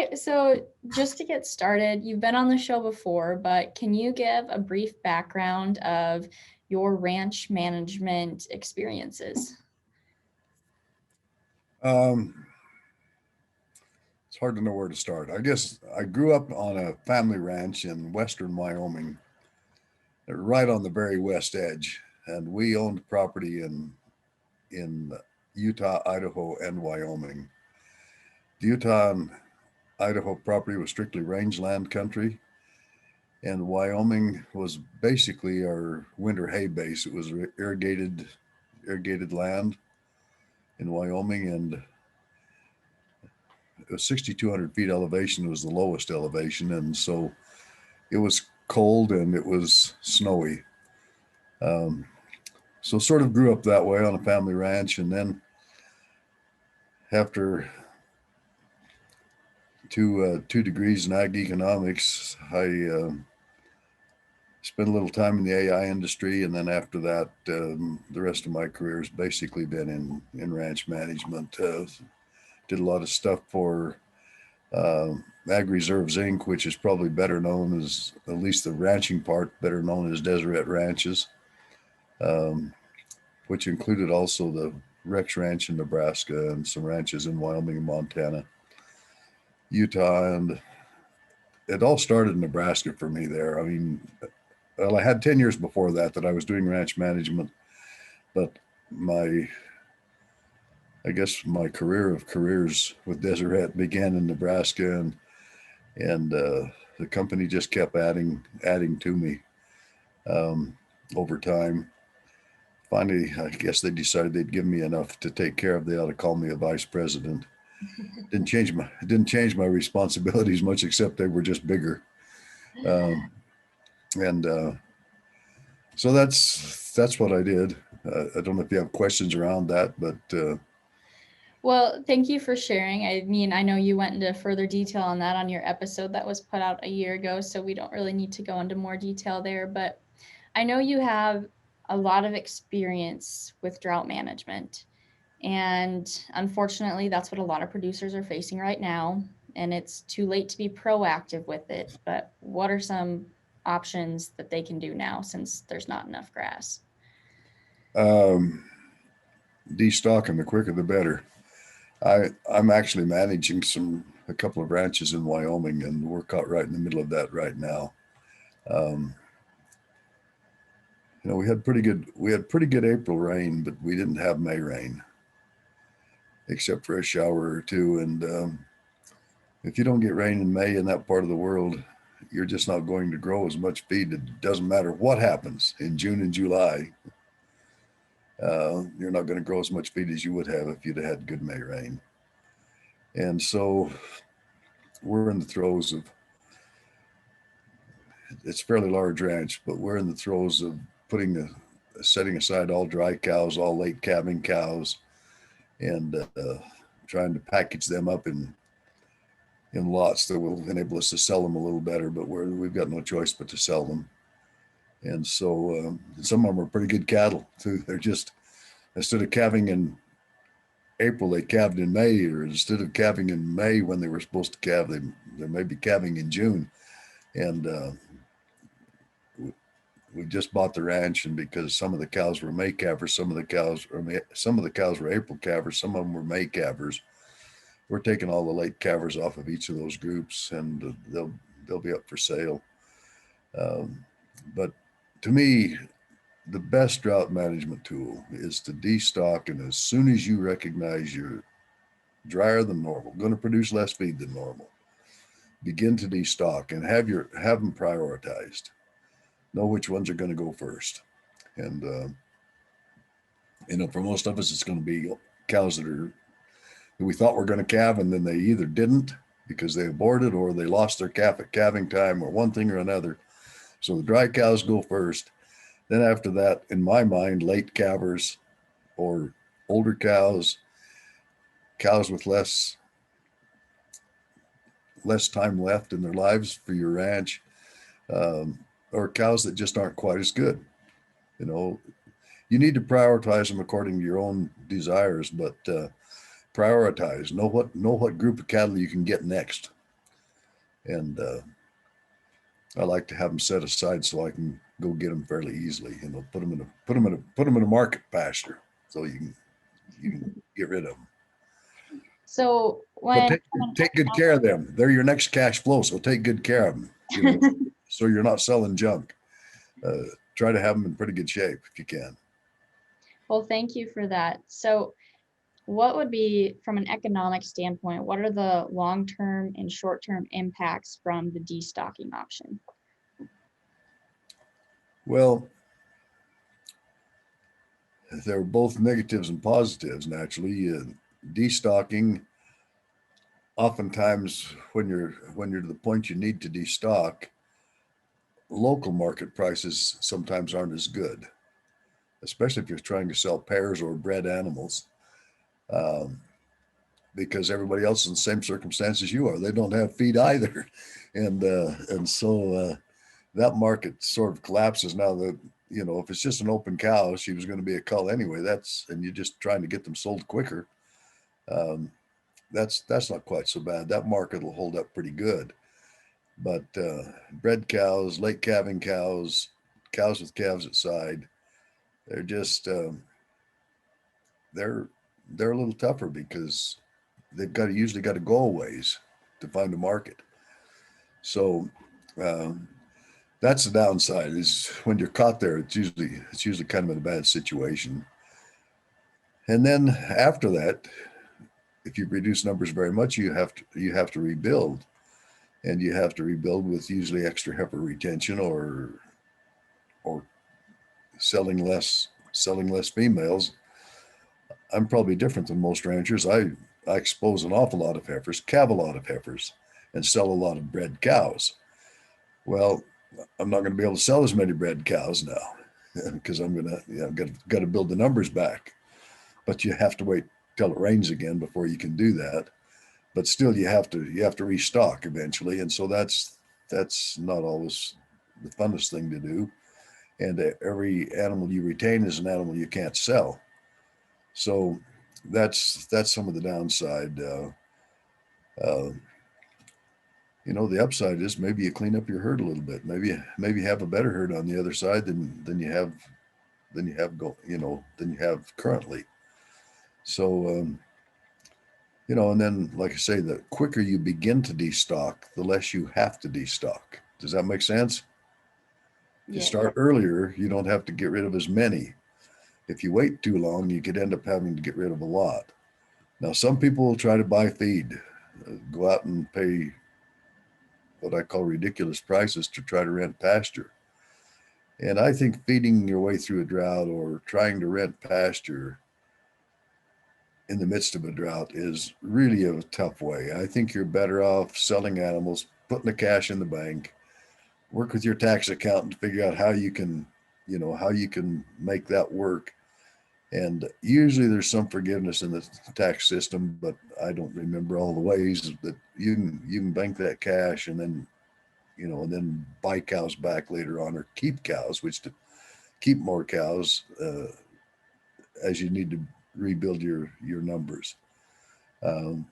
right, so just to get started, you've been on the show before, but can you give a brief background of your ranch management experiences? Um, it's hard to know where to start. I guess I grew up on a family ranch in western Wyoming, right on the very west edge, and we owned property in Utah, Idaho, and Wyoming. The Utah and Idaho property was strictly rangeland country, and Wyoming was basically our winter hay base. It was irrigated land in Wyoming, and it was 6,200 feet elevation was the lowest elevation, and so it was cold and it was snowy. Um, so sort of grew up that way on a family ranch, and then after two degrees in ag economics, I spent a little time in the AI industry, and then after that, the rest of my career has basically been in ranch management. Did a lot of stuff for uh, Ag Reserves Inc., which is probably better known as, at least the ranching part, better known as Deseret Ranches, um, which included also the Rex Ranch in Nebraska and some ranches in Wyoming and Montana, Utah, and it all started in Nebraska for me there. I mean, well, I had 10 years before that I was doing ranch management, but my, I guess my career of careers with Deseret began in Nebraska, and the company just kept adding to me um, over time. Finally, I guess they decided they'd give me enough to take care of. They ought to call me a vice president. Didn't change my responsibilities much, except they were just bigger. Um, and so that's what I did. I don't know if you have questions around that, but Well, thank you for sharing. I mean, I know you went into further detail on that on your episode that was put out a year ago, so we don't really need to go into more detail there, but I know you have a lot of experience with drought management. And unfortunately, that's what a lot of producers are facing right now. And it's too late to be proactive with it. But what are some options that they can do now since there's not enough grass? um, destocking, the quicker the better. I'm actually managing a couple of ranches in Wyoming, and we're caught right in the middle of that right now. Um, we had pretty good April rain, but we didn't have May rain except for a shower or two. And if you don't get rain in May in that part of the world, you're just not going to grow as much feed. It doesn't matter what happens in June and July. You're not going to grow as much feed as you would have if you'd had good May rain. And so we're in the throes of, it's a fairly large ranch, but we're in the throes of setting aside all dry cows, all late calving cows, and trying to package them up in lots that will enable us to sell them a little better. But we've got no choice but to sell them. And so some of them are pretty good cattle too. They're just, instead of calving in April, they calved in May, or instead of calving in May when they were supposed to calve, they may be calving in June. And we just bought the ranch, and because some of the cows were May calvers, some of the cows were April calvers, some of them were May calvers. We're taking all the late calvers off of each of those groups, and they'll be up for sale. Um, but to me, the best drought management tool is to destock, and as soon as you recognize you're drier than normal, going to produce less feed than normal, begin to destock and have them prioritized. Know which ones are going to go first, and for most of us, it's going to be cows that we thought were going to calve, and then they either didn't because they aborted, or they lost their calf at calving time, or one thing or another. So the dry cows go first. Then after that, in my mind, late calvers or older cows, cows with less time left in their lives for your ranch, um, or cows that just aren't quite as good. You know, you need to prioritize them according to your own desires, but prioritize. Know what group of cattle you can get next. And I like to have them set aside so I can go get them fairly easily. You know, put them in a market pasture so you can get rid of them. So But when take good care of them. They're your next cash flow, so take good care of them. You know, so you're not selling junk. Try to have them in pretty good shape if you can. well, thank you for that. So what would be, from an economic standpoint, what are the long-term and short-term impacts from the destocking option? Well, they're both negatives and positives. Naturally, destocking. Oftentimes, when you're to the point you need to destock, local market prices sometimes aren't as good, especially if you're trying to sell pairs or bred animals, um, because everybody else is in the same circumstances you are. They don't have feed either, and so that market sort of collapses now. That if it's just an open cow, she was going to be a cull anyway. And you're just trying to get them sold quicker. Um, that's not quite so bad. That market will hold up pretty good. But bred cows, late calving cows, cows with calves at side, they're just they're they're a little tougher because they've usually got to go a ways to find a market. So um, that's the downside. Is when you're caught there, it's usually kind of in a bad situation. And then after that, if you reduce numbers very much, you have to rebuild, and you have to rebuild with usually extra heifer retention or selling less females. I'm probably different than most ranchers. I expose an awful lot of heifers, calve a lot of heifers, and sell a lot of bred cows. Well, I'm not going to be able to sell as many bred cows now because I'm got to build the numbers back. But you have to wait till it rains again before you can do that. But still, you have to restock eventually, and so that's not always the funnest thing to do. And every animal you retain is an animal you can't sell. So that's some of the downside. Uh, the upside is maybe you clean up your herd a little bit. Maybe have a better herd on the other side than you have currently. So and then like I say, the quicker you begin to destock, the less you have to destock. Does that make sense? If you Yeah. start earlier, you don't have to get rid of as many. If you wait too long, you could end up having to get rid of a lot. Now, some people will try to buy feed, go out and pay what I call ridiculous prices to try to rent pasture. And I think feeding your way through a drought or trying to rent pasture in the midst of a drought is really a tough way. I think you're better off selling animals, putting the cash in the bank, work with your tax accountant to figure out how you can make that work. And usually there's some forgiveness in the tax system, but I don't remember all the ways that you can bank that cash and then buy cows back later on, or keep cows, which to keep more cows as you need to rebuild your numbers. Um,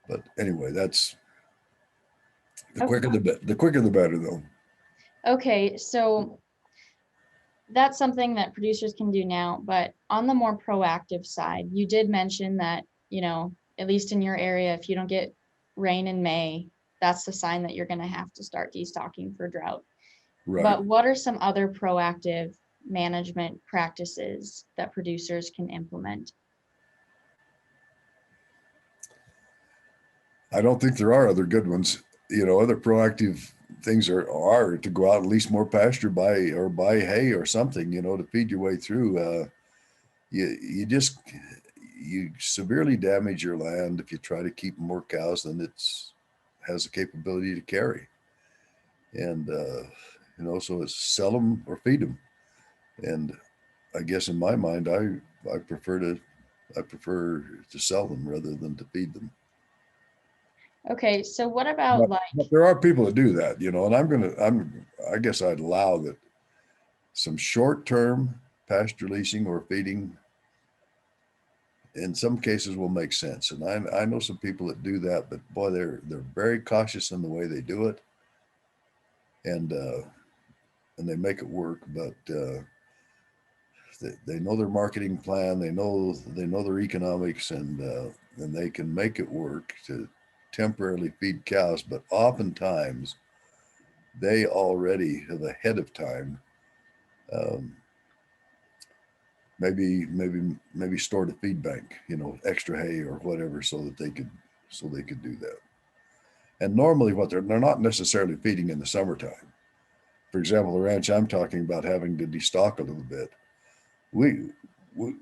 but anyway, that's the Okay. quicker the better though. Okay, so that's something that producers can do now, but on the more proactive side, you did mention that, at least in your area, if you don't get rain in May, that's the sign that you're going to have to start destocking for drought. Right. But what are some other proactive management practices that producers can implement? I don't think there are other good ones. Other proactive things are to go out and lease more pasture, buy hay or something, to feed your way through. You severely damage your land if you try to keep more cows than it's has the capability to carry. And so it's sell them or feed them. And I guess in my mind, I prefer to sell them rather than to feed them. Okay, so what about But, like, but there are people that do that, and I guess I'd allow that some short term pasture leasing or feeding in some cases will make sense. And I know some people that do that, but boy, they're very cautious in the way they do it, and uh, and they make it work. But they know their marketing plan, they know their economics, and they can make it work to temporarily feed cows. But oftentimes they already have ahead of time. Um, maybe stored a feed bank, extra hay or whatever, so they could do that. And normally, what they're not necessarily feeding in the summertime. For example, the ranch I'm talking about having to destock a little bit. We, we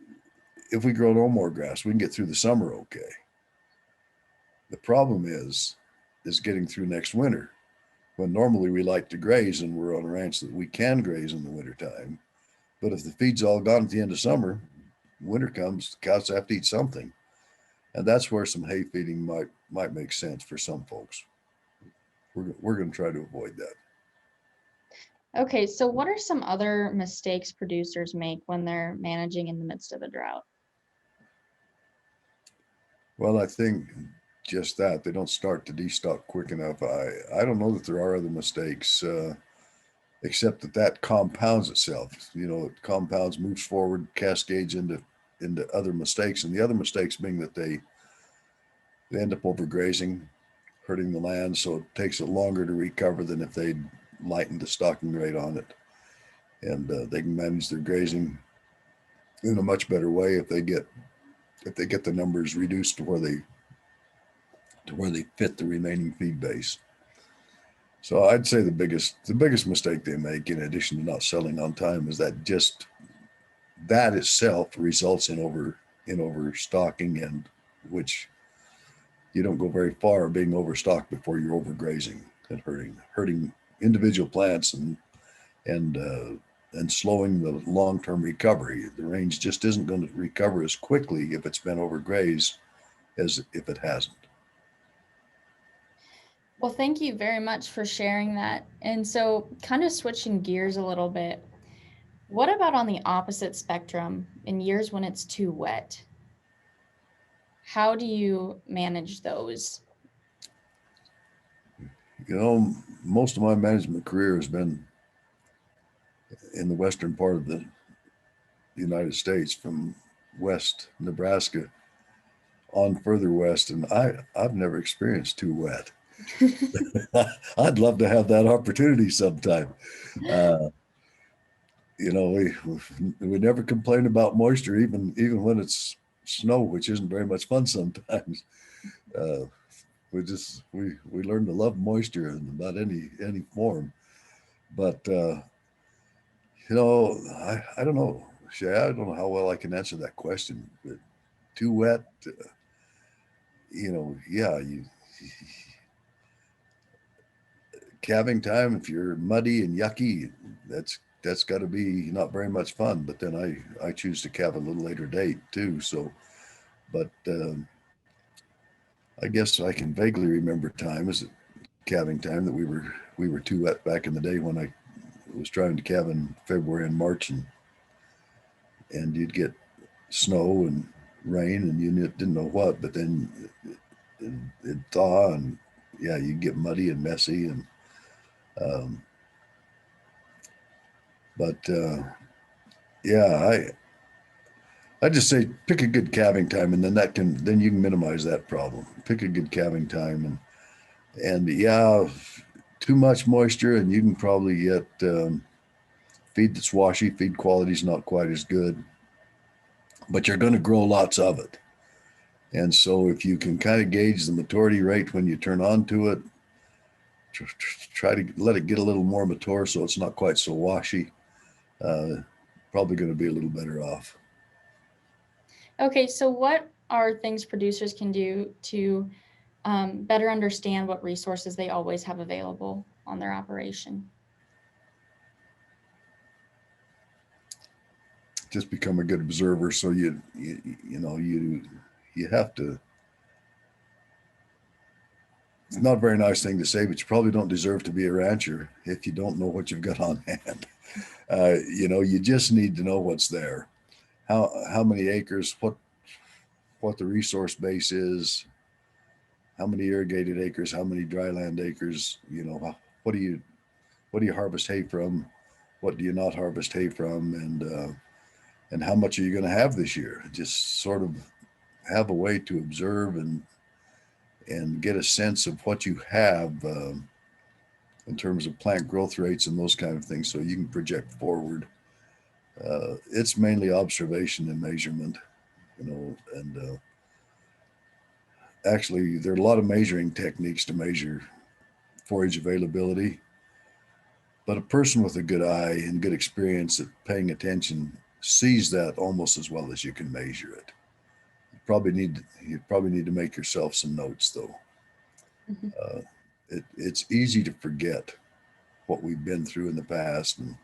if we grow no more grass, we can get through the summer okay. The problem is getting through next winter, when normally we like to graze and we're on a ranch that we can graze in the wintertime. But if the feed's all gone at the end of summer, winter comes, the cows have to eat something. And that's where some hay feeding might make sense for some folks. We're going to try to avoid that. Okay, so what are some other mistakes producers make when they're managing in the midst of a drought? Well, I think just that they don't start to destock quick enough. I don't know that there are other mistakes, except that compounds itself. It compounds, moves forward, cascades into other mistakes, and the other mistakes being that they end up overgrazing, hurting the land, so it takes it longer to recover than if they'd lightened the stocking rate on it. And they can manage their grazing in a much better way if they get the numbers reduced to where they fit the remaining feed base. So I'd say the biggest mistake they make, in addition to not selling on time, is that itself results in overstocking, and which you don't go very far being overstocked before you're overgrazing and hurting individual plants, and slowing the long-term recovery. The range just isn't going to recover as quickly if it's been overgrazed as if it hasn't. Well, thank you very much for sharing that. And so, kind of switching gears a little bit, what about on the opposite spectrum in years when it's too wet? How do you manage those? Most of my management career has been in the western part of the United States, from West Nebraska on further west, and I've never experienced too wet. I'd love to have that opportunity sometime. Uh, we never complain about moisture, even when it's snow, which isn't very much fun sometimes. Uh, we learn to love moisture in about any form. But I don't know, Shay. I don't know how well I can answer that question. But too wet, yeah, calving time. If you're muddy and yucky, that's got to be not very much fun. But then I choose to calve a little later date too. So, but I guess I can vaguely remember times at calving time that we were too wet back in the day when I was trying to calve in February and March, and you'd get snow and rain, and you didn't know what, but then it'd thaw, and yeah, you'd get muddy and messy, and um, but yeah, I just say pick a good calving time, and then you can minimize that problem. Pick a good calving time, and yeah, too much moisture, and you can probably get feed that's washy. Feed quality is not quite as good, but you're going to grow lots of it. And so if you can kind of gauge the maturity rate when you turn onto it, try to let it get a little more mature so it's not quite so washy. Uh, Probably going to be a little better off. Okay, so what are things producers can do to better understand what resources they always have available on their operation? Just become a good observer. So you have to. It's not a very nice thing to say, but you probably don't deserve to be a rancher if you don't know what you've got on hand. You just need to know what's there. How many acres? what the resource base is, how many irrigated acres, how many dryland acres, what do you harvest hay from, what do you not harvest hay from, and how much are you going to have this year? Just sort of have a way to observe and get a sense of what you have in terms of plant growth rates and those kind of things, so you can project forward. It's mainly observation and measurement, and actually there are a lot of measuring techniques to measure forage availability, but a person with a good eye and good experience at paying attention sees that almost as well as you can measure it. You probably need to make yourself some notes though. Mhm. Uh, it's easy to forget what we've been through in the past and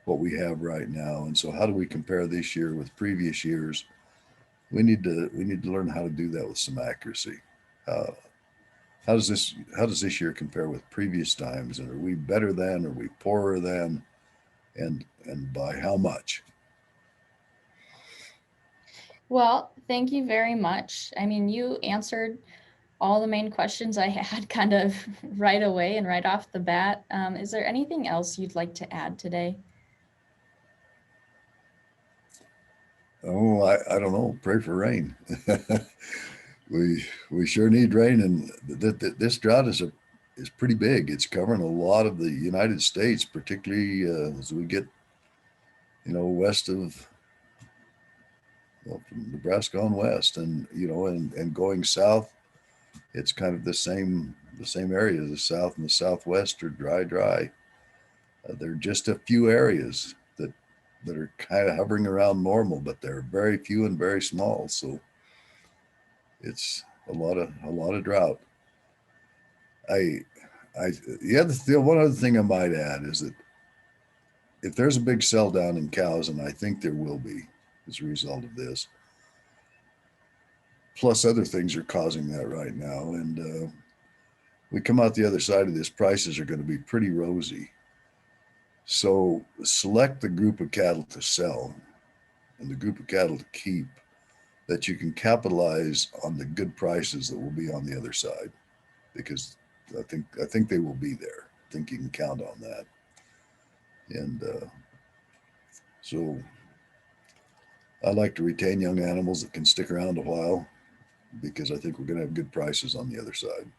what we have right now. And so, how do we compare this year with previous years? We need to learn how to do that with some accuracy. Uh, how does this year compare with previous times? And are we better than? Are we poorer than? And by how much? Well, thank you very much. I mean, you answered all the main questions I had kind of right away and right off the bat. Is there anything else you'd like to add today? Oh, I don't know. Pray for rain. we sure need rain, and this drought is pretty big. It's covering a lot of the United States, particularly as we get west of, well, from Nebraska on west, and and going south. It's kind of the same area. The south and the southwest are dry. There are just a few areas that are kind of hovering around normal, but they're very few and very small. So it's a lot of drought. I I the one other thing I might add is that if there's a big sell down in cows, and I think there will be as a result of this, plus other things are causing that right now, and we come out the other side of this, prices are going to be pretty rosy. So select the group of cattle to sell and the group of cattle to keep that you can capitalize on the good prices that will be on the other side, because I think they will be there. I think you can count on that. And so I like to retain young animals that can stick around a while, because I think we're going to have good prices on the other side.